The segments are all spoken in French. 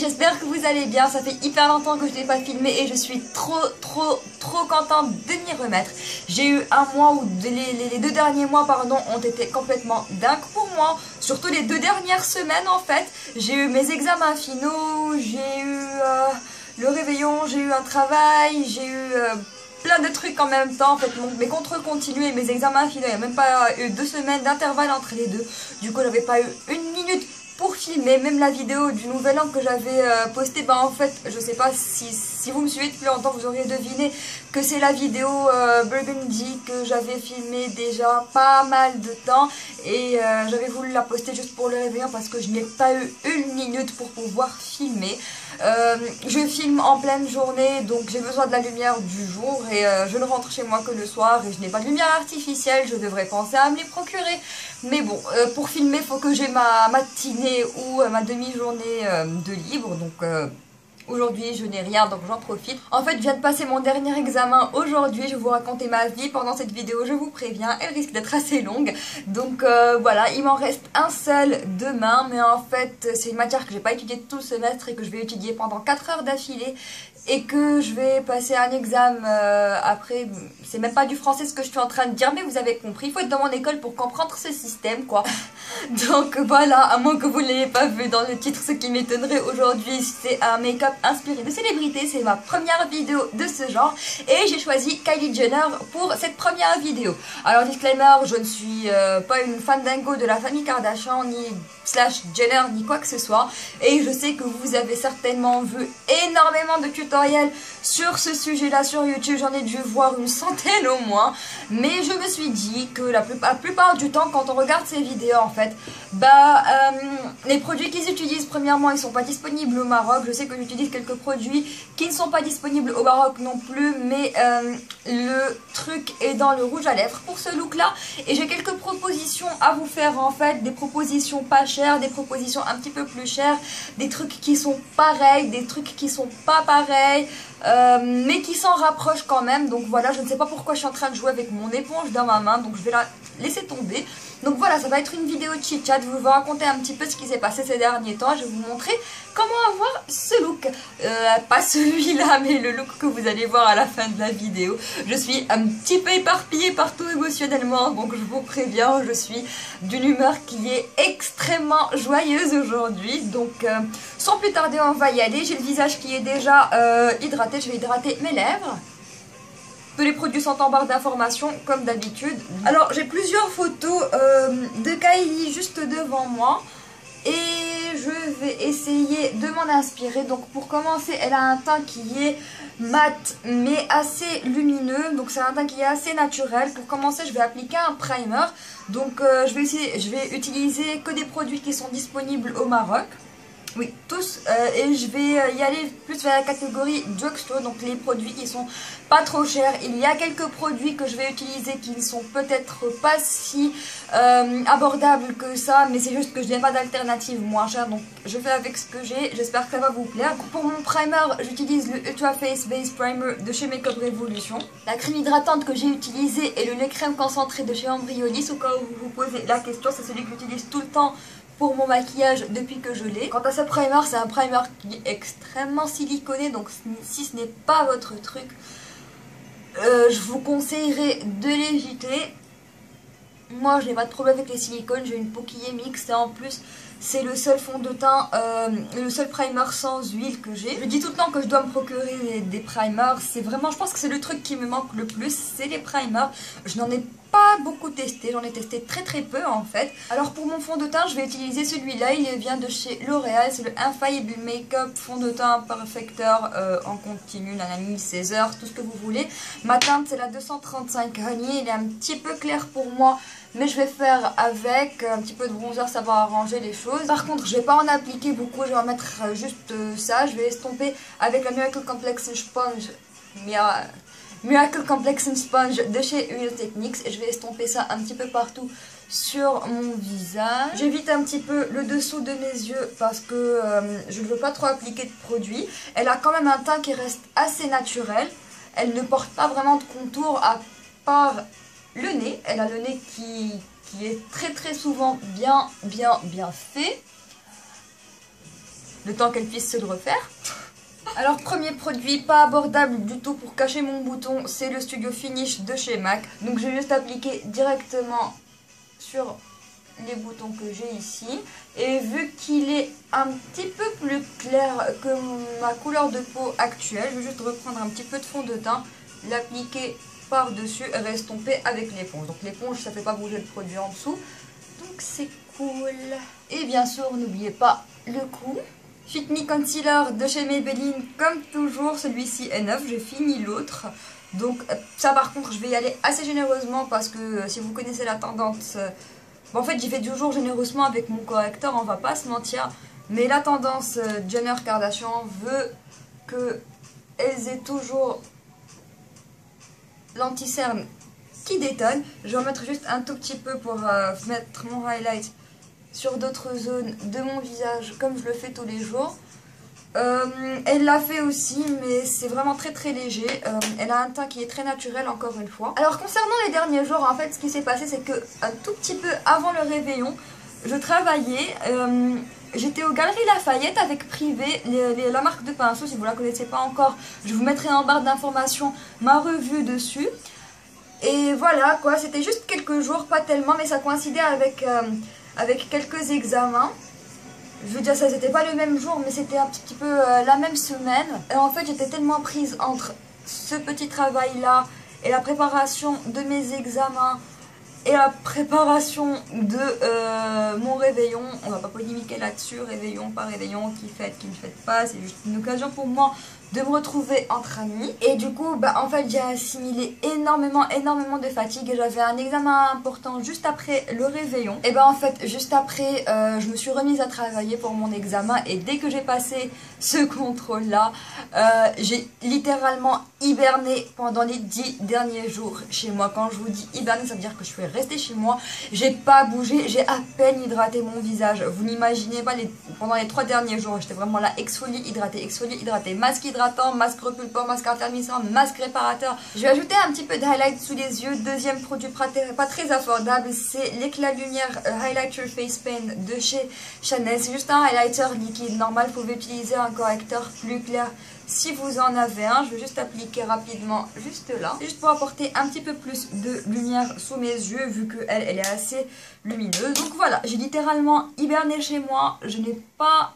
j'espère que vous allez bien. Ça fait hyper longtemps que je n'ai pas filmé et je suis trop contente de m'y remettre. J'ai eu un mois où les 2 derniers mois pardon, ont été complètement dingues pour moi. Surtout les 2 dernières semaines en fait. J'ai eu mes examens finaux, j'ai eu le réveillon, j'ai eu un travail, j'ai eu plein de trucs en même temps. En fait, mes contrôles continus et mes examens finaux, il n'y a même pas eu 2 semaines d'intervalle entre les deux. Du coup, j'avais pas eu une minute pour filmer. Même la vidéo du nouvel an que j'avais postée, bah en fait, je sais pas si vous me suivez depuis longtemps, vous auriez deviné que c'est la vidéo Burgundy que j'avais filmée déjà pas mal de temps. Et j'avais voulu la poster juste pour le réveillon parce que je n'ai pas eu une minute pour pouvoir filmer. Je filme en pleine journée, donc j'ai besoin de la lumière du jour et je ne rentre chez moi que le soir et je n'ai pas de lumière artificielle. Je devrais penser à me les procurer, mais bon, pour filmer il faut que j'ai ma matinée ou ma demi-journée de libre, donc aujourd'hui je n'ai rien, donc j'en profite. En fait, je viens de passer mon dernier examen aujourd'hui. Je vais vous raconter ma vie pendant cette vidéo, je vous préviens, elle risque d'être assez longue. Donc voilà, il m'en reste un seul demain, mais en fait c'est une matière que j'ai pas étudiée tout le semestre et que je vais étudier pendant 4 heures d'affilée. Et que je vais passer un examen après, c'est même pas du français ce que je suis en train de dire, mais vous avez compris, il faut être dans mon école pour comprendre ce système quoi. Donc voilà, à moins que vous ne l'ayez pas vu dans le titre, ce qui m'étonnerait aujourd'hui, c'est un make-up inspiré de célébrité. C'est ma première vidéo de ce genre et j'ai choisi Kylie Jenner pour cette première vidéo. Alors disclaimer, je ne suis pas une fan dingo de la famille Kardashian ni slash Jenner ni quoi que ce soit, et je sais que vous avez certainement vu énormément de tutoriels sur ce sujet là sur YouTube. J'en ai dû voir une centaine au moins, mais je me suis dit que la plupart du temps quand on regarde ces vidéos en fait, les produits qu'ils utilisent, premièrement ils sont pas disponibles au Maroc. Je sais que j'utilise quelques produits qui ne sont pas disponibles au Maroc non plus, mais le truc est dans le rouge à lèvres pour ce look là, et j'ai quelques propositions à vous faire en fait, des propositions pas chères, des propositions un petit peu plus chères, des trucs qui sont pareils, des trucs qui sont pas pareils, mais qui s'en rapprochent quand même. Donc voilà, je ne sais pas pourquoi je suis en train de jouer avec mon éponge dans ma main, donc je vais la laisser tomber. Donc voilà, ça va être une vidéo chit chat, je vais vous raconter un petit peu ce qui s'est passé ces derniers temps, je vais vous montrer comment avoir ce look, pas celui-là mais le look que vous allez voir à la fin de la vidéo. Je suis un petit peu éparpillée partout émotionnellement, donc je vous préviens, je suis d'une humeur qui est extrêmement joyeuse aujourd'hui. Donc sans plus tarder on va y aller. J'ai le visage qui est déjà hydraté, je vais hydrater mes lèvres. Tous les produits sont en barre d'informations comme d'habitude. Alors j'ai plusieurs photos de Kylie juste devant moi et je vais essayer de m'en inspirer. Donc pour commencer, elle a un teint qui est mat mais assez lumineux, donc c'est un teint qui est assez naturel. Pour commencer, je vais appliquer un primer. Donc je vais utiliser que des produits qui sont disponibles au Maroc. Oui, tous, et je vais y aller plus vers la catégorie drugstore, donc les produits qui sont pas trop chers. Il y a quelques produits que je vais utiliser qui ne sont peut-être pas si abordables que ça, mais c'est juste que je n'ai pas d'alternative moins chère, donc je fais avec ce que j'ai. J'espère que ça va vous plaire. Pour mon primer, j'utilise le Ultra Face Base Primer de chez Makeup Revolution. La crème hydratante que j'ai utilisée est le lait crème concentré de chez Embryolisse. Au cas où vous vous posez la question, c'est celui que j'utilise tout le temps pour mon maquillage depuis que je l'ai. Quant à ce primer, c'est un primer qui est extrêmement siliconé, donc si ce n'est pas votre truc, je vous conseillerais de l'éviter. Moi je n'ai pas de problème avec les silicones, j'ai une peau qui est mixte et en plus c'est le seul fond de teint, le seul primer sans huile que j'ai. Je dis tout le temps que je dois me procurer des primers, c'est vraiment, je pense que c'est le truc qui me manque le plus, c'est les primers. Je n'en ai pas beaucoup testé, j'en ai testé très peu en fait. Alors pour mon fond de teint, je vais utiliser celui-là, il vient de chez L'Oréal, c'est le Infallible Makeup fond de teint perfecteur en continu, nanani, 16 heures, tout ce que vous voulez. Ma teinte c'est la 235 Garnier, il est un petit peu clair pour moi, mais je vais faire avec un petit peu de bronzer, ça va arranger les choses. Par contre, je vais pas en appliquer beaucoup, je vais en mettre juste ça. Je vais estomper avec la Miracle Complexion Sponge, Miracle Complexion Sponge de chez Real Techniques, et je vais estomper ça un petit peu partout sur mon visage. J'évite un petit peu le dessous de mes yeux parce que je ne veux pas trop appliquer de produit. Elle a quand même un teint qui reste assez naturel. Elle ne porte pas vraiment de contour à part le nez. Elle a le nez qui est très souvent bien fait. le temps qu'elle puisse se le refaire. Alors premier produit pas abordable du tout pour cacher mon bouton, c'est le Studio Finish de chez MAC. Donc je vais juste appliquer directement sur les boutons que j'ai ici. Et vu qu'il est un petit peu plus clair que ma couleur de peau actuelle, je vais juste reprendre un petit peu de fond de teint, l'appliquer par-dessus et estomper avec l'éponge. Donc l'éponge, ça fait pas bouger le produit en dessous. Donc c'est cool. Et bien sûr, n'oubliez pas le cou. Fit Me Concealer de chez Maybelline, comme toujours, celui-ci est neuf, j'ai fini l'autre. Donc ça par contre, je vais y aller assez généreusement parce que si vous connaissez la tendance... en fait, j'y vais toujours généreusement avec mon correcteur, on va pas se mentir. Mais la tendance Jenner Kardashian veut qu'elles aient toujours l'anti-cerne qui détonne. Je vais en mettre juste un tout petit peu pour mettre mon highlight sur d'autres zones de mon visage comme je le fais tous les jours. Elle l'a fait aussi, mais c'est vraiment très très léger. Elle a un teint qui est très naturel encore une fois. Alors concernant les derniers jours, en fait ce qui s'est passé c'est que un tout petit peu avant le réveillon, je travaillais, j'étais aux Galeries Lafayette avec Privé, la marque de pinceau. Si vous la connaissez pas encore, je vous mettrai en barre d'informations ma revue dessus. Et voilà quoi, c'était juste quelques jours, pas tellement, mais ça coïncidait avec quelques examens. Je veux dire, ça c'était pas le même jour, mais c'était un petit peu la même semaine. Et en fait, j'étais tellement prise entre ce petit travail-là et la préparation de mes examens et la préparation de mon réveillon. On va pas polémiquer là-dessus, réveillon, pas réveillon, qui fête, qui ne fête pas. C'est juste une occasion pour moi de me retrouver entre amis. Et du coup, en fait, j'ai assimilé énormément de fatigue. Et j'avais un examen important juste après le réveillon. Et en fait, juste après, je me suis remise à travailler pour mon examen. Et dès que j'ai passé ce contrôle-là, j'ai littéralement hiberné pendant les 10 derniers jours chez moi. Quand je vous dis hiberner, ça veut dire que je suis restée chez moi. J'ai pas bougé, j'ai à peine hydraté mon visage. Vous n'imaginez pas, pendant les 3 derniers jours, j'étais vraiment là, exfolié, hydraté, masque hydratant, masque repulpant, masque intermittent, masque réparateur. Je vais ajouter un petit peu de highlight sous les yeux. Deuxième produit pas très affordable, c'est l'éclat lumière Highlighter Face Paint de chez Chanel. C'est juste un highlighter liquide normal. Vous pouvez utiliser un correcteur plus clair si vous en avez un. Je vais juste appliquer rapidement juste là, juste pour apporter un petit peu plus de lumière sous mes yeux vu qu'elle est assez lumineuse. Donc voilà, j'ai littéralement hiberné chez moi. Je n'ai pas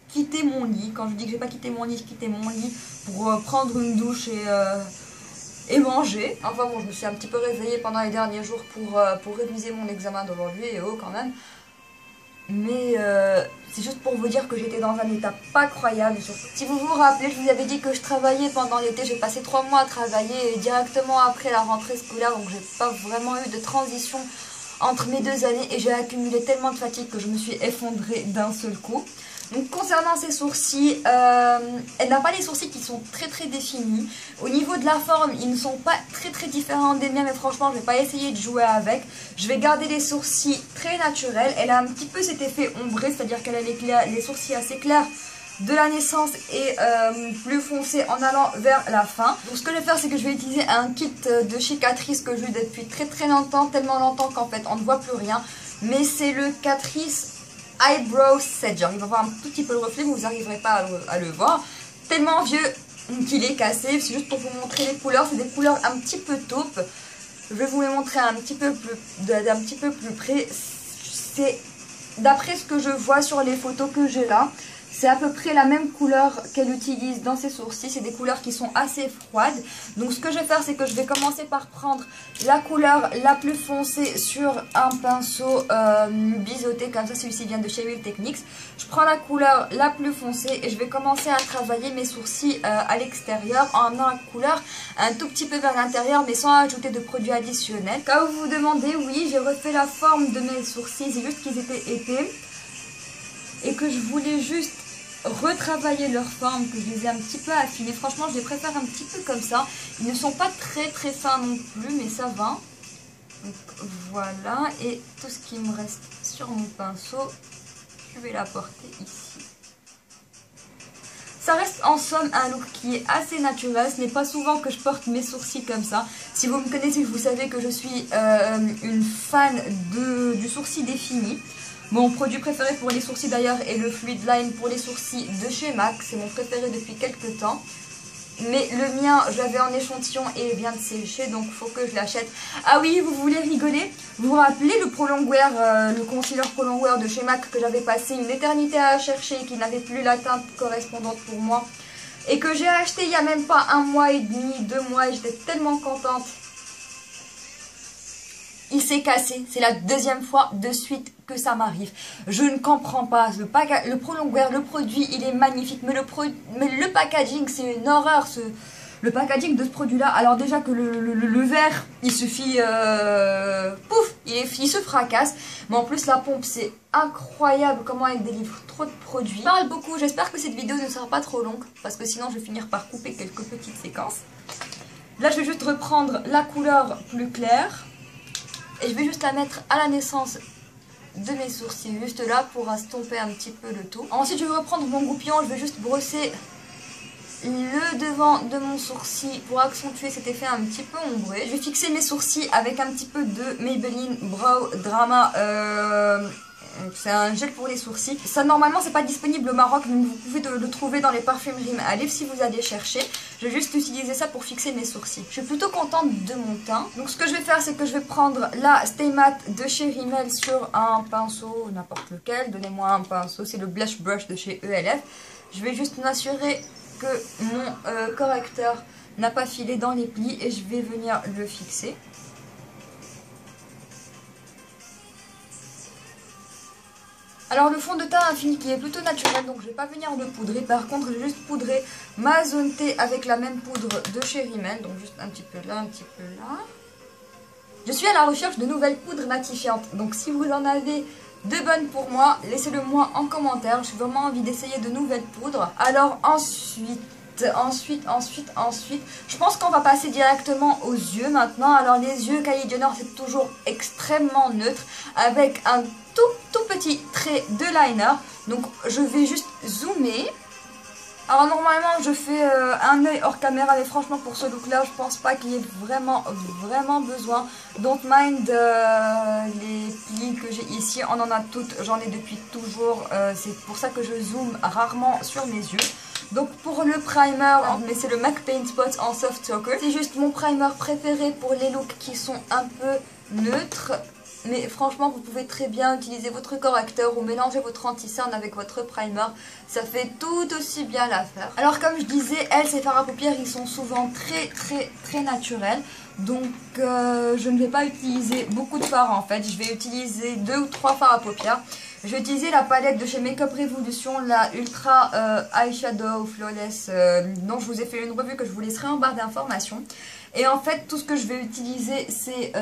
quitté mon lit. Quand je dis que j'ai pas quitté mon lit, j'ai quitté mon lit pour prendre une douche et manger. Enfin bon, je me suis un petit peu réveillée pendant les derniers jours pour réviser mon examen d'aujourd'hui et quand même. Mais c'est juste pour vous dire que j'étais dans un état pas croyable. Si vous vous rappelez, je vous avais dit que je travaillais pendant l'été. J'ai passé 3 mois à travailler et directement après la rentrée scolaire. Donc j'ai pas vraiment eu de transition entre mes 2 années. Et j'ai accumulé tellement de fatigue que je me suis effondrée d'un seul coup. Donc concernant ses sourcils, elle n'a pas les sourcils qui sont très définis. Au niveau de la forme, ils ne sont pas très différents des miens, mais franchement je vais pas essayer de jouer avec. Je vais garder les sourcils très naturels. Elle a un petit peu cet effet ombré, c'est-à-dire qu'elle a les sourcils assez clairs de la naissance et plus foncés en allant vers la fin. Donc ce que je vais faire, c'est que je vais utiliser un kit de cicatrices que j'ai depuis très longtemps, tellement longtemps qu'en fait on ne voit plus rien. Mais c'est le Catrice Eyebrow Set. Il va voir un tout petit peu le reflet, mais vous n'arriverez pas à le voir. Tellement vieux qu'il est cassé. C'est juste pour vous montrer les couleurs. C'est des couleurs un petit peu taupe. Je vais vous les montrer un petit peu plus près. C'est d'après ce que je vois sur les photos que j'ai là. C'est à peu près la même couleur qu'elle utilise dans ses sourcils. C'est des couleurs qui sont assez froides. Donc ce que je vais faire, c'est que je vais commencer par prendre la couleur la plus foncée sur un pinceau biseauté. Comme ça, celui-ci vient de chez Real Techniques. Je prends la couleur la plus foncée et je vais commencer à travailler mes sourcils à l'extérieur en amenant la couleur un tout petit peu vers l'intérieur, mais sans ajouter de produits additionnels. Quand vous vous demandez, oui, j'ai refait la forme de mes sourcils. C'est juste qu'ils étaient épais et que je voulais juste retravailler leur forme, que je les ai un petit peu affinés. Franchement, je les préfère un petit peu comme ça. Ils ne sont pas très fins non plus, mais ça va. Donc voilà, et tout ce qui me reste sur mon pinceau, je vais l'apporter ici. Ça reste en somme un look qui est assez naturel. Ce n'est pas souvent que je porte mes sourcils comme ça. Si vous me connaissez, vous savez que je suis une fan du sourcil défini. Mon produit préféré pour les sourcils d'ailleurs est le Fluid Line pour les sourcils de chez MAC. C'est mon préféré depuis quelques temps. Mais le mien, je l'avais en échantillon et il vient de sécher, donc il faut que je l'achète. Ah oui, vous voulez rigoler? Vous vous rappelez le Prolong Wear, le concealer Prolong Wear de chez MAC que j'avais passé une éternité à chercher et qui n'avait plus la teinte correspondante pour moi? Et que j'ai acheté il n'y a même pas 1 mois et demi, 2 mois, et j'étais tellement contente. Il s'est cassé, c'est la deuxième fois de suite que ça m'arrive. Je ne comprends pas, le Prolong Wear, le produit il est magnifique, mais le packaging c'est une horreur, le packaging de ce produit là. Alors déjà que le verre il suffit, pouf, il se fracasse, mais en plus la pompe c'est incroyable comment elle délivre trop de produits. Je parle beaucoup, j'espère que cette vidéo ne sera pas trop longue, parce que sinon je vais finir par couper quelques petites séquences. Là je vais juste reprendre la couleur plus claire. Et je vais juste la mettre à la naissance de mes sourcils, juste là, pour estomper un petit peu le tout. Ensuite, je vais reprendre mon goupillon, je vais juste brosser le devant de mon sourcil pour accentuer cet effet un petit peu ombré. Je vais fixer mes sourcils avec un petit peu de Maybelline Brow Drama. C'est un gel pour les sourcils. Ça normalement c'est pas disponible au Maroc, donc vous pouvez le trouver dans les parfumeries Alif si vous allez chercher. Je vais juste utiliser ça pour fixer mes sourcils. Je suis plutôt contente de mon teint. Donc ce que je vais faire, c'est que je vais prendre la Stay Matte de chez Rimmel sur un pinceau, n'importe lequel. Donnez-moi un pinceau, c'est le Blush Brush de chez ELF. Je vais juste m'assurer que mon correcteur n'a pas filé dans les plis et je vais venir le fixer. Alors le fond de teint infini qui est plutôt naturel, donc je ne vais pas venir le poudrer. Par contre, je vais juste poudrer ma zone T avec la même poudre de chez Rimmel. Donc juste un petit peu là, un petit peu là. Je suis à la recherche de nouvelles poudres matifiantes. Donc si vous en avez de bonnes pour moi, laissez-le moi en commentaire. J'ai vraiment envie d'essayer de nouvelles poudres. Alors ensuite, je pense qu'on va passer directement aux yeux maintenant. Alors les yeux, Kylie Jenner, c'est toujours extrêmement neutre avec un tout petit trait de liner. Donc je vais juste zoomer. Alors normalement je fais un œil hors caméra, mais franchement pour ce look là je pense pas qu'il y ait vraiment besoin. Don't mind les plis que j'ai ici, on en a toutes, j'en ai depuis toujours, c'est pour ça que je zoome rarement sur mes yeux. Donc pour le primer, mais c'est le MAC Paint Spot en Soft Choker. C'est juste mon primer préféré pour les looks qui sont un peu neutres. Mais franchement, vous pouvez très bien utiliser votre correcteur ou mélanger votre anti-cerne avec votre primer. Ça fait tout aussi bien l'affaire. Alors comme je disais, ces fards à paupières, ils sont souvent très naturels. Donc je ne vais pas utiliser beaucoup de fards en fait. Je vais utiliser 2 ou 3 fards à paupières. Je vais utiliser la palette de chez Makeup Revolution, la Ultra Eyeshadow Flawless, dont je vous ai fait une revue que je vous laisserai en barre d'informations. Et en fait, tout ce que je vais utiliser, c'est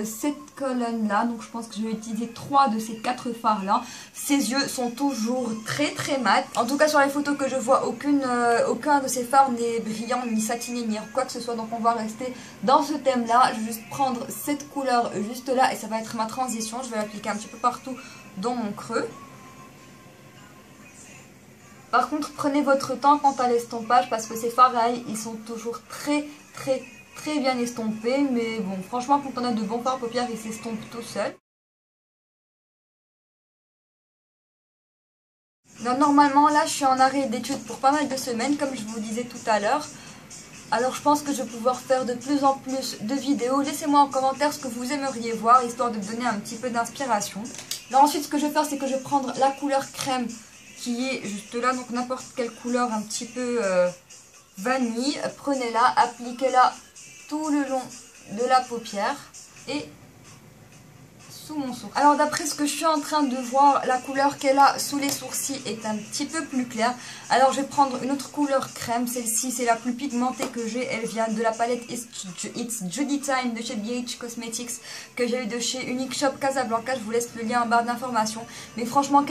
cette colonne-là. Donc je pense que je vais utiliser 3 de ces 4 fards-là. Ces yeux sont toujours très mat. En tout cas, sur les photos que je vois, aucun de ces fards n'est brillant, ni satiné, ni quoi que ce soit. Donc on va rester dans ce thème-là. Je vais juste prendre cette couleur juste là et ça va être ma transition. Je vais l'appliquer un petit peu partout dans mon creux. Par contre, prenez votre temps quant à l'estompage parce que ces fards, ils sont toujours très bien estompés. Mais bon, franchement, quand on a de bons fards à paupières, ils s'estompent tout seuls. Donc, normalement, là, je suis en arrêt d'études pour pas mal de semaines, comme je vous disais tout à l'heure. Alors je pense que je vais pouvoir faire de plus en plus de vidéos. Laissez-moi en commentaire ce que vous aimeriez voir, histoire de me donner un petit peu d'inspiration. Là ensuite ce que je vais faire, c'est que je vais prendre la couleur crème qui est juste là. Donc n'importe quelle couleur un petit peu vanille. Prenez-la, appliquez-la tout le long de la paupière et sous mon sourcil. Alors d'après ce que je suis en train de voir, la couleur qu'elle a sous les sourcils est un petit peu plus claire. Alors je vais prendre une autre couleur crème. Celle-ci c'est la plus pigmentée que j'ai. Elle vient de la palette It's Judy Time de chez BH Cosmetics que j'ai eu de chez Unique Shop Casablanca. Je vous laisse le lien en barre d'informations. Mais franchement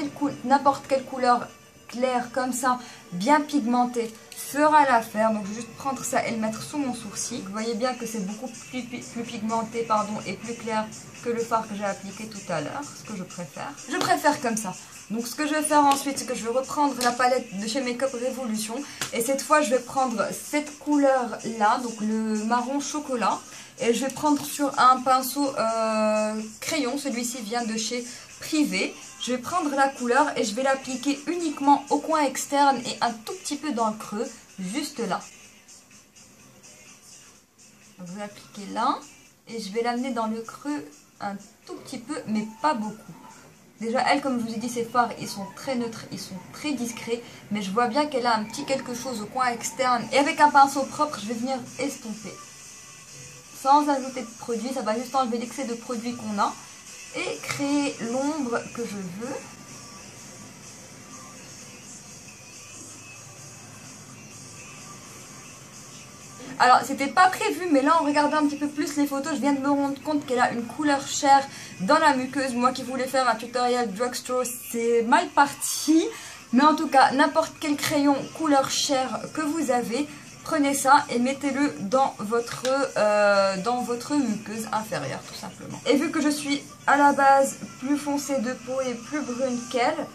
n'importe quelle couleur claire comme ça, bien pigmentée, fera l'affaire. Donc je vais juste prendre ça et le mettre sous mon sourcil. Vous voyez bien que c'est beaucoup plus pigmenté et plus clair que le fard que j'ai appliqué tout à l'heure, ce que je préfère. Je préfère comme ça. Donc ce que je vais faire ensuite, c'est que je vais reprendre la palette de chez Makeup Revolution. Et cette fois, je vais prendre cette couleur-là, donc le marron chocolat. Et je vais prendre sur un pinceau crayon, celui-ci vient de chez Privé. Je vais prendre la couleur et je vais l'appliquer uniquement au coin externe et un tout petit peu dans le creux, juste là. Donc je vais l'appliquer là et je vais l'amener dans le creux un tout petit peu, mais pas beaucoup. Déjà, elle, comme je vous ai dit, ses fards, ils sont très neutres, ils sont très discrets, mais je vois bien qu'elle a un petit quelque chose au coin externe. Et avec un pinceau propre, je vais venir estomper. Sans ajouter de produit, ça va juste enlever l'excès de produit qu'on a et créer l'ombre que je veux. Alors, c'était pas prévu, mais là, en regardant un petit peu plus les photos, je viens de me rendre compte qu'elle a une couleur chair dans la muqueuse. Moi qui voulais faire un tutoriel drugstore, c'est mal parti. Mais en tout cas, n'importe quel crayon couleur chair que vous avez, prenez ça et mettez-le dans votre muqueuse inférieure, tout simplement. Et vu que je suis à la base plus foncée de peau et plus brune qu'elle,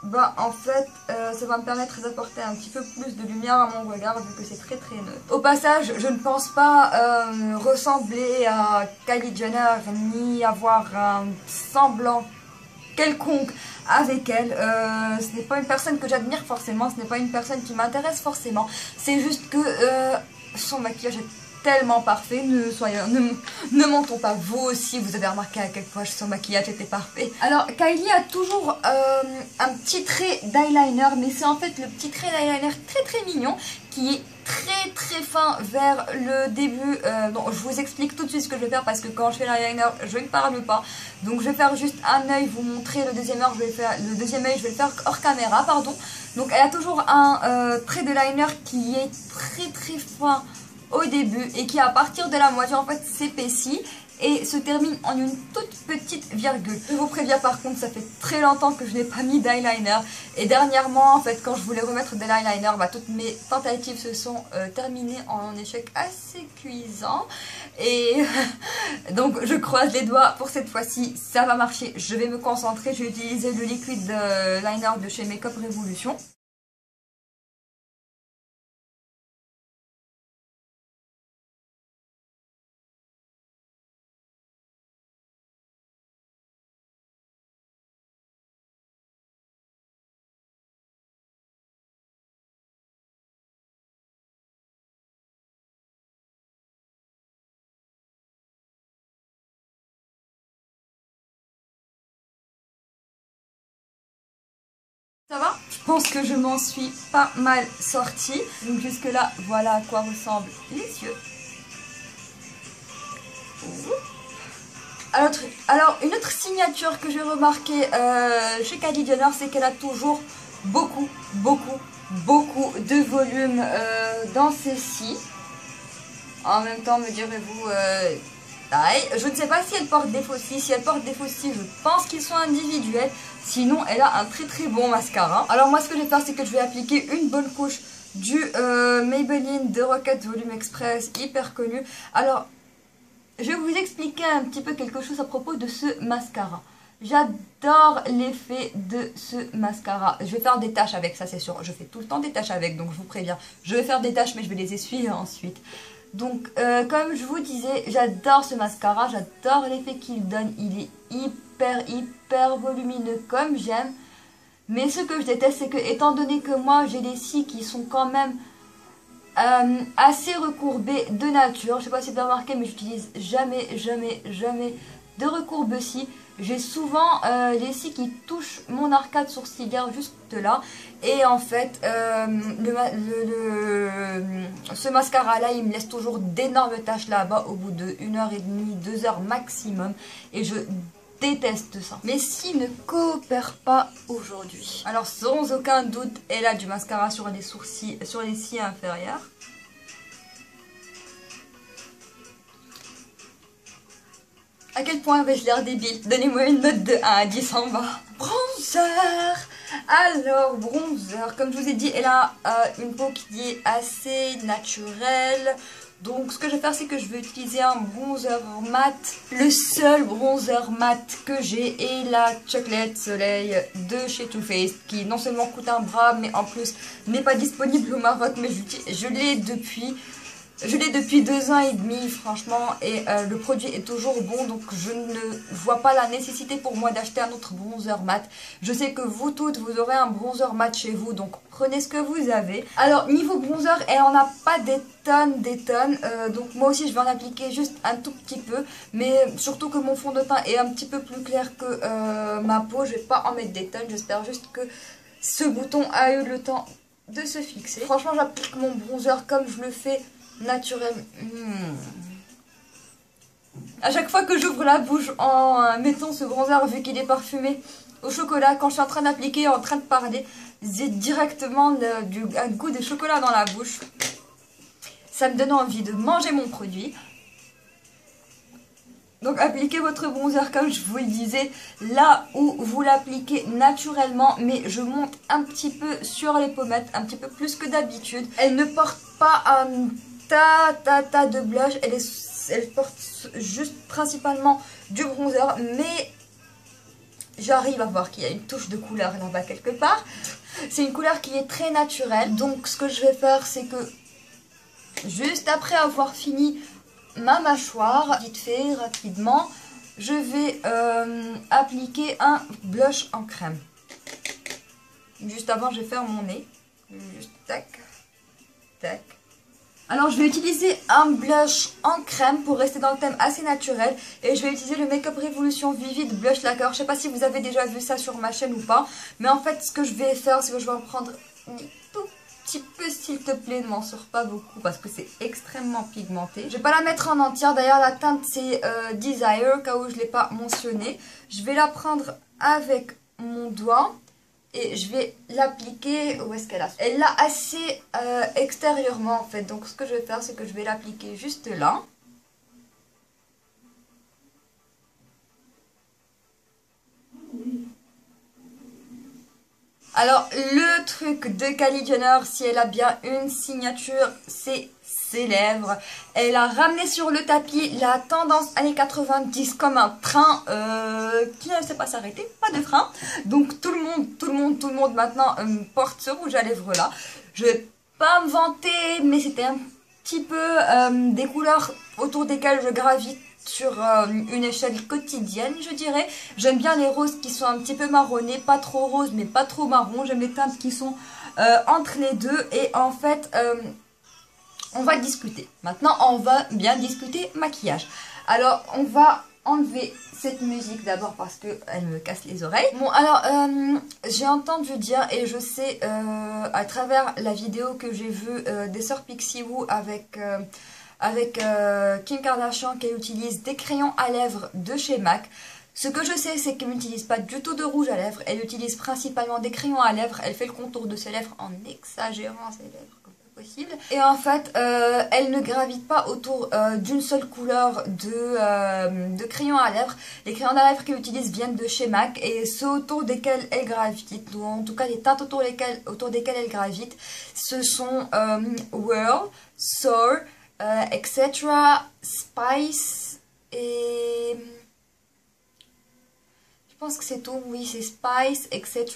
bah en fait ça va me permettre d'apporter un petit peu plus de lumière à mon regard vu que c'est très très neutre. Au passage, je ne pense pas ressembler à Kylie Jenner ni avoir un semblant quelconque avec elle. Ce n'est pas une personne que j'admire forcément, ce n'est pas une personne qui m'intéresse forcément. C'est juste que son maquillage est tellement parfait, ne mentons pas, vous aussi vous avez remarqué à quel point son maquillage était parfait. Alors Kylie a toujours un petit trait d'eyeliner, mais c'est en fait le petit trait d'eyeliner très très mignon qui est très très fin vers le début. Donc je vous explique tout de suite ce que je vais faire parce que quand je fais l'eyeliner je ne parle pas. Donc je vais faire juste un œil, vous montrer le deuxième œil, je vais le faire hors caméra, pardon. Donc elle a toujours un trait de liner qui est très très fin au début et qui à partir de la moitié en fait s'épaissit et se termine en une toute petite virgule. Je vous préviens par contre, ça fait très longtemps que je n'ai pas mis d'eyeliner et dernièrement en fait quand je voulais remettre de l'eyeliner, bah, toutes mes tentatives se sont terminées en un échec assez cuisant et donc je croise les doigts pour cette fois-ci, ça va marcher, je vais me concentrer, je vais utiliser le liquide liner de chez Makeup Revolution. Ça va? Je pense que je m'en suis pas mal sortie. Donc jusque là, voilà à quoi ressemblent les yeux. Alors une autre signature que j'ai remarqué chez Kylie Jenner, c'est qu'elle a toujours beaucoup de volume dans ses cils. En même temps, me direz-vous... je ne sais pas si elle porte des faux cils. Si elle porte des faux cils, je pense qu'ils sont individuels. Sinon, elle a un très très bon mascara. Alors moi, ce que je vais faire, c'est que je vais appliquer une bonne couche du Maybelline de Rocket Volume Express, hyper connu. Alors, je vais vous expliquer un petit peu quelque chose à propos de ce mascara. J'adore l'effet de ce mascara. Je vais faire des taches avec, ça c'est sûr. Je fais tout le temps des taches avec, donc je vous préviens. Je vais faire des taches, mais je vais les essuyer ensuite. Donc, comme je vous disais, j'adore ce mascara, j'adore l'effet qu'il donne. Il est hyper volumineux comme j'aime. Mais ce que je déteste, c'est que, étant donné que moi, j'ai des cils qui sont quand même assez recourbés de nature. Je sais pas si vous avez remarqué, mais j'utilise jamais de recourbe-cils. J'ai souvent les cils qui touchent mon arcade sourcilière juste là. Et en fait, ce mascara là, il me laisse toujours d'énormes taches là-bas au bout de 1h30, 2 heures maximum. Et je déteste ça. Mes cils ne coopèrent pas aujourd'hui. Alors sans aucun doute, elle a du mascara sur les sourcils, sur les cils inférieurs. À quel point vais-je l'air débile? Donnez-moi une note de 1 à 10 en bas. Bronzer. Alors, bronzer, comme je vous ai dit, elle a une peau qui est assez naturelle. Donc, ce que je vais faire, c'est que je vais utiliser un bronzer mat. Le seul bronzer mat que j'ai est la Chocolate Soleil de chez Too Faced, qui non seulement coûte un bras, mais en plus n'est pas disponible au Maroc. Mais je l'ai depuis Je l'ai depuis 2 ans et demi franchement et le produit est toujours bon, donc je ne vois pas la nécessité pour moi d'acheter un autre bronzer mat. Je sais que vous toutes vous aurez un bronzer mat chez vous, donc prenez ce que vous avez. Alors niveau bronzer, elle en a pas des tonnes, donc moi aussi je vais en appliquer juste un tout petit peu, mais surtout que mon fond de teint est un petit peu plus clair que ma peau, je vais pas en mettre des tonnes. J'espère juste que ce bouton a eu le temps de se fixer. Franchement j'applique mon bronzer comme je le fais naturel. À chaque fois que j'ouvre la bouche en mettant ce bronzer, vu qu'il est parfumé au chocolat, quand je suis en train d'appliquer, en train de parler, j'ai directement un goût de chocolat dans la bouche. Ça me donne envie de manger mon produit. Donc appliquez votre bronzer comme je vous le disais, là où vous l'appliquez naturellement, mais je monte un petit peu sur les pommettes, un petit peu plus que d'habitude. Elle ne porte pas un tas de blush, elle porte juste principalement du bronzer, mais j'arrive à voir qu'il y a une touche de couleur là-bas quelque part. C'est une couleur qui est très naturelle, donc ce que je vais faire c'est que juste après avoir fini ma mâchoire, vite fait, rapidement, je vais appliquer un blush en crème. Juste avant, je vais faire mon nez. Juste tac, tac. Alors, je vais utiliser un blush en crème pour rester dans le thème assez naturel. Et je vais utiliser le Make Up Revolution Vivid Blush Lacquer. Je sais pas si vous avez déjà vu ça sur ma chaîne ou pas. Mais en fait, ce que je vais faire, c'est que je vais en prendre un tout petit peu, s'il te plaît, ne m'en sors pas beaucoup parce que c'est extrêmement pigmenté. Je vais pas la mettre en entière, d'ailleurs la teinte c'est Desire, cas où je l'ai pas mentionné. Je vais la prendre avec mon doigt et je vais l'appliquer, où est-ce qu'elle a? Elle l'a assez extérieurement en fait, donc ce que je vais faire c'est que je vais l'appliquer juste là. Alors, le truc de Kylie Jenner, si elle a bien une signature, c'est ses lèvres. Elle a ramené sur le tapis la tendance années 90 comme un train qui ne sait pas s'arrêter, pas de frein. Donc tout le monde maintenant porte ce rouge à lèvres là. Je vais pas me vanter, mais c'était un petit peu des couleurs autour desquelles je gravite sur une échelle quotidienne, je dirais. J'aime bien les roses qui sont un petit peu marronnés, pas trop roses mais pas trop marron. J'aime les teintes qui sont entre les deux. Et en fait, on va discuter. Maintenant, on va bien discuter maquillage. Alors, on va enlever cette musique d'abord parce qu'elle me casse les oreilles. Bon, alors, j'ai entendu dire et je sais à travers la vidéo que j'ai vue des sœurs Pixie Woo avec Kim Kardashian, qu'elle utilise des crayons à lèvres de chez MAC. Ce que je sais, c'est qu'elle n'utilise pas du tout de rouge à lèvres. Elle utilise principalement des crayons à lèvres. Elle fait le contour de ses lèvres en exagérant ses lèvres comme pas possible. Et en fait, elle ne gravite pas autour d'une seule couleur de crayons à lèvres. Les crayons à lèvres qu'elle utilise viennent de chez MAC. Et ceux autour desquels elle gravite, ou en tout cas les teintes autour desquelles elle gravite, ce sont Whirl, Soar, etc. Spice et... je pense que c'est tout, oui c'est Spice, etc.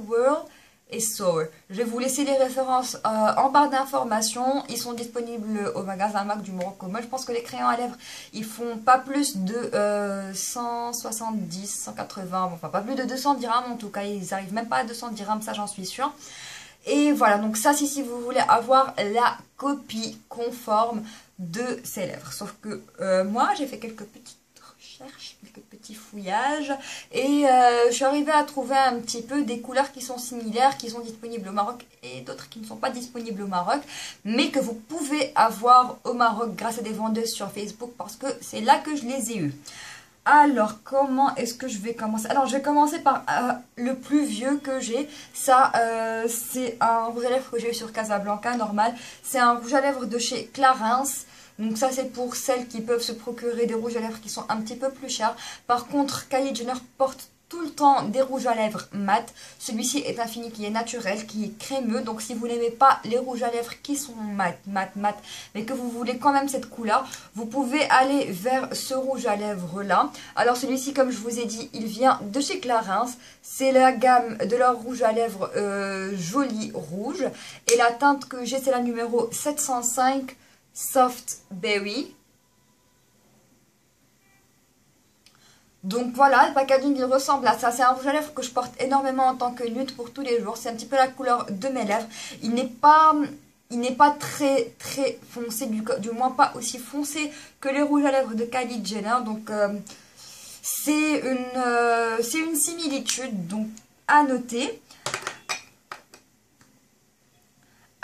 Whirl et Soar. Je vais vous laisser les références en barre d'informations. Ils sont disponibles au magasin MAC du Morocco. Moi je pense que les crayons à lèvres ils font pas plus de 170, 180, enfin pas plus de 200 dirhams en tout cas. Ils arrivent même pas à 200 dirhams, ça j'en suis sûre. Et voilà, donc ça c'est si vous voulez avoir la copie conforme de ces lèvres. Sauf que moi j'ai fait quelques petites recherches, quelques petits fouillages et je suis arrivée à trouver un petit peu des couleurs qui sont similaires, qui sont disponibles au Maroc et d'autres qui ne sont pas disponibles au Maroc, mais que vous pouvez avoir au Maroc grâce à des vendeuses sur Facebook parce que c'est là que je les ai eues. Alors, comment est-ce que je vais commencer? Alors, je vais commencer par le plus vieux que j'ai. Ça, c'est un rouge à lèvres que j'ai eu sur Casablanca, normal. C'est un rouge à lèvres de chez Clarins. Donc ça, c'est pour celles qui peuvent se procurer des rouges à lèvres qui sont un petit peu plus chers. Par contre, Kylie Jenner porte tout le temps des rouges à lèvres mat. Celui-ci est un fini qui est naturel, qui est crémeux. Donc si vous n'aimez pas les rouges à lèvres qui sont mat, mais que vous voulez quand même cette couleur, vous pouvez aller vers ce rouge à lèvres là. Alors celui-ci, comme je vous ai dit, il vient de chez Clarins. C'est la gamme de leur rouge à lèvres joli rouge. Et la teinte que j'ai, c'est la numéro 705 Soft Berry. Donc voilà, le packaging il ressemble à ça. C'est un rouge à lèvres que je porte énormément en tant que nude pour tous les jours. C'est un petit peu la couleur de mes lèvres. Il n'est pas très foncé, du moins pas aussi foncé que les rouges à lèvres de Kylie Jenner. Donc c'est une similitude, donc à noter.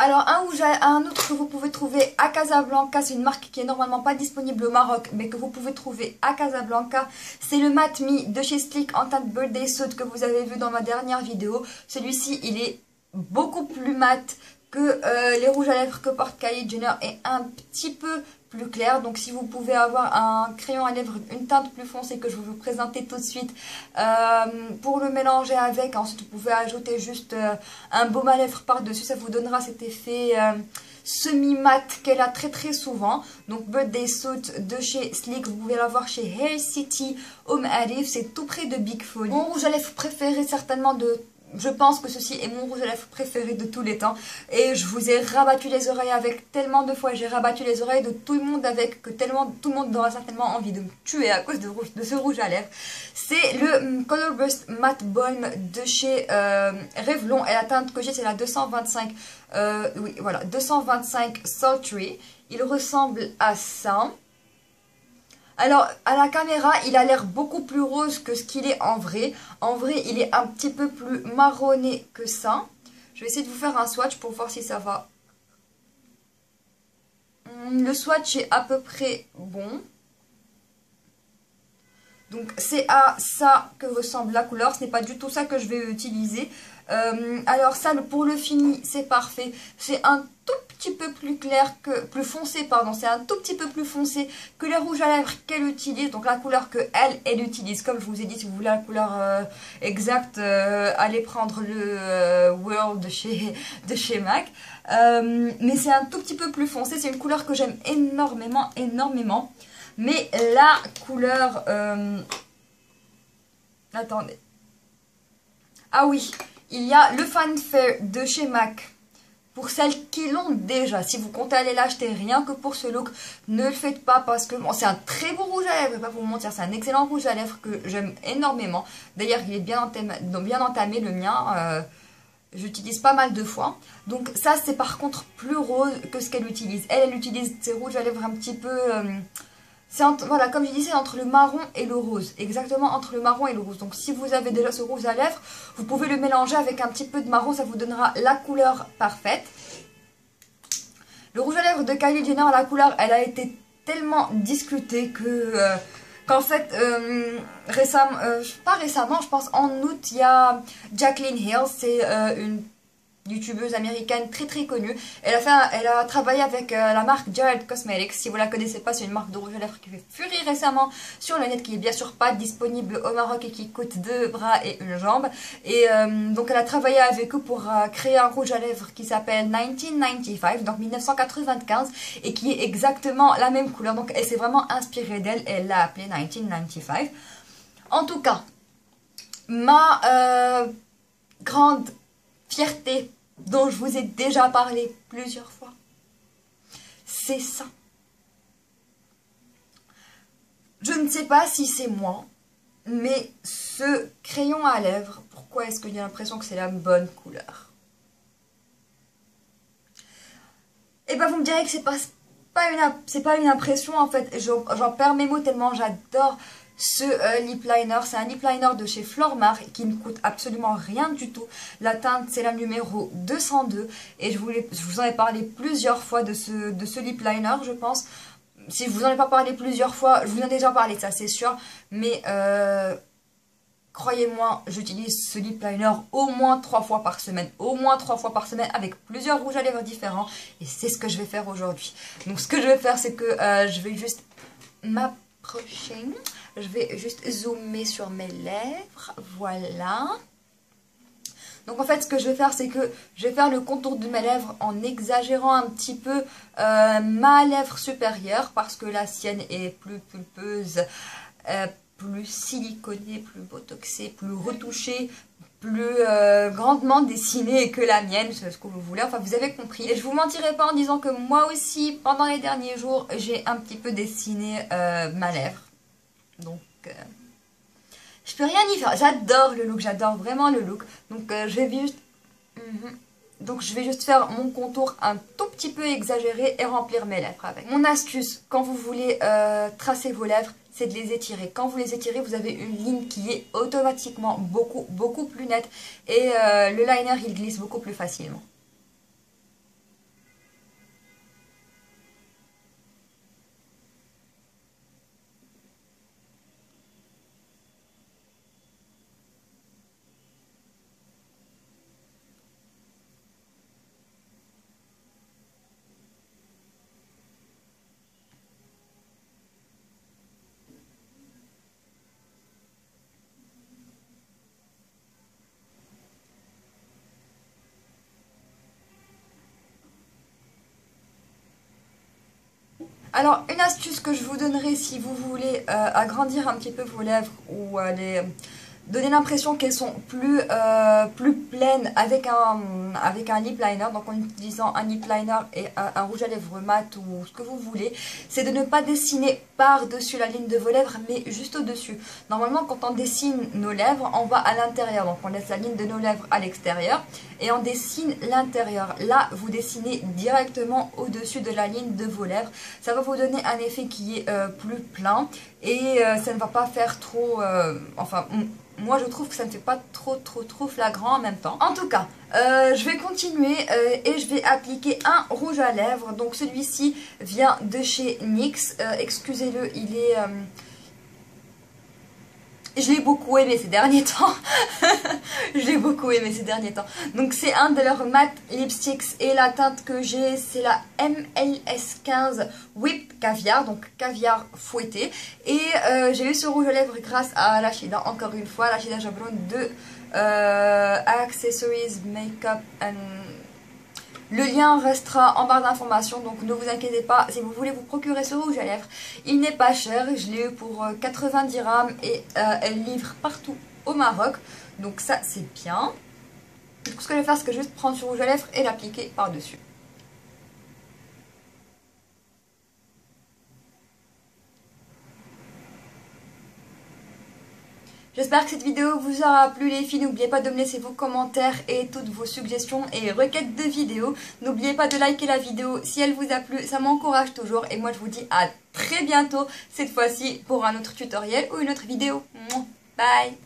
Alors un autre que vous pouvez trouver à Casablanca, c'est une marque qui est normalement pas disponible au Maroc, mais que vous pouvez trouver à Casablanca. C'est le Matte Me de chez Sleek en teinte Birthday Suit que vous avez vu dans ma dernière vidéo. Celui-ci, il est beaucoup plus mat que les rouges à lèvres que porte Kylie Jenner et un petit peu plus clair. Donc si vous pouvez avoir un crayon à lèvres, une teinte plus foncée que je vais vous présenter tout de suite pour le mélanger avec, ensuite vous pouvez ajouter juste un baume à lèvres par dessus, ça vous donnera cet effet semi-mat qu'elle a très souvent. Donc Birthday Suit de chez Sleek, vous pouvez l'avoir chez Hair City Home Arif, c'est tout près de Big Folly. Mon rouge à lèvres préféré certainement je pense que ceci est mon rouge à lèvres préféré de tous les temps. Et je vous ai rabattu les oreilles avec tellement de fois. J'ai rabattu les oreilles de tout le monde avec que tellement tout le monde aura certainement envie de me tuer à cause de ce rouge à lèvres. C'est le Color Burst Matte Balm de chez Revlon. Et la teinte que j'ai c'est la 225. Oui voilà, 225 Sultry. Il ressemble à ça. Alors, à la caméra, il a l'air beaucoup plus rose que ce qu'il est en vrai. En vrai, il est un petit peu plus marronné que ça. Je vais essayer de vous faire un swatch pour voir si ça va. Le swatch est à peu près bon. Donc, c'est à ça que ressemble la couleur. Ce n'est pas du tout ça que je vais utiliser. Alors ça, pour le fini, c'est parfait. C'est un tout petit peu plus clair que... Plus foncé, pardon. C'est un tout petit peu plus foncé que les rouges à lèvres qu'elle utilise. Donc la couleur que elle utilise. Comme je vous ai dit, si vous voulez la couleur exacte, allez prendre le World de chez MAC. Mais c'est un tout petit peu plus foncé. C'est une couleur que j'aime énormément. Mais la couleur... Attendez. Ah oui, il y a le Fanfare de chez MAC. Pour celles qui l'ont déjà, si vous comptez aller l'acheter rien que pour ce look, ne le faites pas parce que bon, c'est un très beau rouge à lèvres, je vais pas vous mentir, c'est un excellent rouge à lèvres que j'aime énormément. D'ailleurs, il est bien entamé le mien, j'utilise pas mal de fois. Donc ça, c'est par contre plus rose que ce qu'elle utilise. Elle utilise ses rouges à lèvres un petit peu... voilà, comme je disais, entre le marron et le rose. Exactement entre le marron et le rose. Donc si vous avez déjà ce rouge à lèvres, vous pouvez le mélanger avec un petit peu de marron. Ça vous donnera la couleur parfaite. Le rouge à lèvres de Kylie Jenner, la couleur, elle a été tellement discutée qu'en fait, pas récemment, je pense en août, il y a Jaclyn Hill. C'est une youtubeuse américaine très connue. Elle a travaillé avec la marque Jared Cosmetics. Si vous la connaissez pas, c'est une marque de rouge à lèvres qui fait furie récemment sur le net, qui est bien sûr pas disponible au Maroc et qui coûte 2 bras et une jambe. Et donc elle a travaillé avec eux pour créer un rouge à lèvres qui s'appelle 1995, donc 1995, et qui est exactement la même couleur. Donc elle s'est vraiment inspirée d'elle et elle l'a appelé 1995. En tout cas, ma grande fierté dont je vous ai déjà parlé plusieurs fois, c'est ça. Je ne sais pas si c'est moi, mais ce crayon à lèvres, pourquoi est-ce que j'ai l'impression que c'est la bonne couleur? Et ben vous me direz que c'est pas une impression en fait, j'en perds mes mots tellement j'adore ce lip liner. C'est un lip liner de chez Flormar qui ne coûte absolument rien du tout. La teinte c'est la numéro 202 et je vous en ai parlé plusieurs fois de ce lip liner, je pense. Si je vous en ai pas parlé plusieurs fois, je vous en ai déjà parlé, ça c'est sûr, mais croyez-moi, j'utilise ce lip liner au moins 3 fois par semaine. Au moins 3 fois par semaine avec plusieurs rouges à lèvres différents. Et c'est ce que je vais faire aujourd'hui. Donc ce que je vais faire, c'est que je vais juste m'approcher. Je vais juste zoomer sur mes lèvres. Voilà. Donc en fait, ce que je vais faire, c'est que je vais faire le contour de mes lèvres en exagérant un petit peu ma lèvre supérieure. Parce que la sienne est plus pulpeuse, plus siliconée, plus botoxée, plus retouchée, plus grandement dessinée que la mienne, c'est ce que vous voulez, enfin vous avez compris. Et je vous mentirai pas en disant que moi aussi, pendant les derniers jours, j'ai un petit peu dessiné ma lèvre. Donc, je peux rien y faire. J'adore le look, j'adore vraiment le look. Donc, je vais juste... Donc je vais juste faire mon contour un tout petit peu exagéré et remplir mes lèvres avec. Mon astuce, quand vous voulez tracer vos lèvres, c'est de les étirer. Quand vous les étirez, vous avez une ligne qui est automatiquement beaucoup plus nette. Et le liner, il glisse beaucoup plus facilement. Alors, une astuce que je vous donnerai si vous voulez agrandir un petit peu vos lèvres ou les donner l'impression qu'elles sont plus pleines avec un lip liner, donc en utilisant un lip liner et un rouge à lèvres mat ou ce que vous voulez, c'est de ne pas dessiner par-dessus la ligne de vos lèvres, mais juste au-dessus. Normalement, quand on dessine nos lèvres, on va à l'intérieur, donc on laisse la ligne de nos lèvres à l'extérieur et on dessine l'intérieur. Là, vous dessinez directement au-dessus de la ligne de vos lèvres. Ça va vous donner un effet qui est plus plein et ça ne va pas faire trop... moi je trouve que ça ne fait pas trop flagrant en même temps. En tout cas, je vais continuer et je vais appliquer un rouge à lèvres. Donc celui-ci vient de chez NYX. Excusez-le, il est... je l'ai beaucoup aimé ces derniers temps. Je l'ai beaucoup aimé ces derniers temps. Donc c'est un de leurs matte lipsticks et la teinte que j'ai c'est la MLS15 Whipped Caviar, donc caviar fouetté. Et j'ai eu ce rouge à lèvres grâce à Rachida, encore une fois, Rachida Jabroun de Accessories Makeup and... Le lien restera en barre d'informations, donc ne vous inquiétez pas, si vous voulez vous procurer ce rouge à lèvres, il n'est pas cher, je l'ai eu pour 90 dirhams et elle livre partout au Maroc, donc ça c'est bien. Du coup, ce que je vais faire, c'est que je vais juste prendre ce rouge à lèvres et l'appliquer par-dessus. J'espère que cette vidéo vous aura plu les filles, n'oubliez pas de me laisser vos commentaires et toutes vos suggestions et requêtes de vidéos. N'oubliez pas de liker la vidéo si elle vous a plu, ça m'encourage toujours et moi je vous dis à très bientôt, cette fois-ci pour un autre tutoriel ou une autre vidéo. Bye!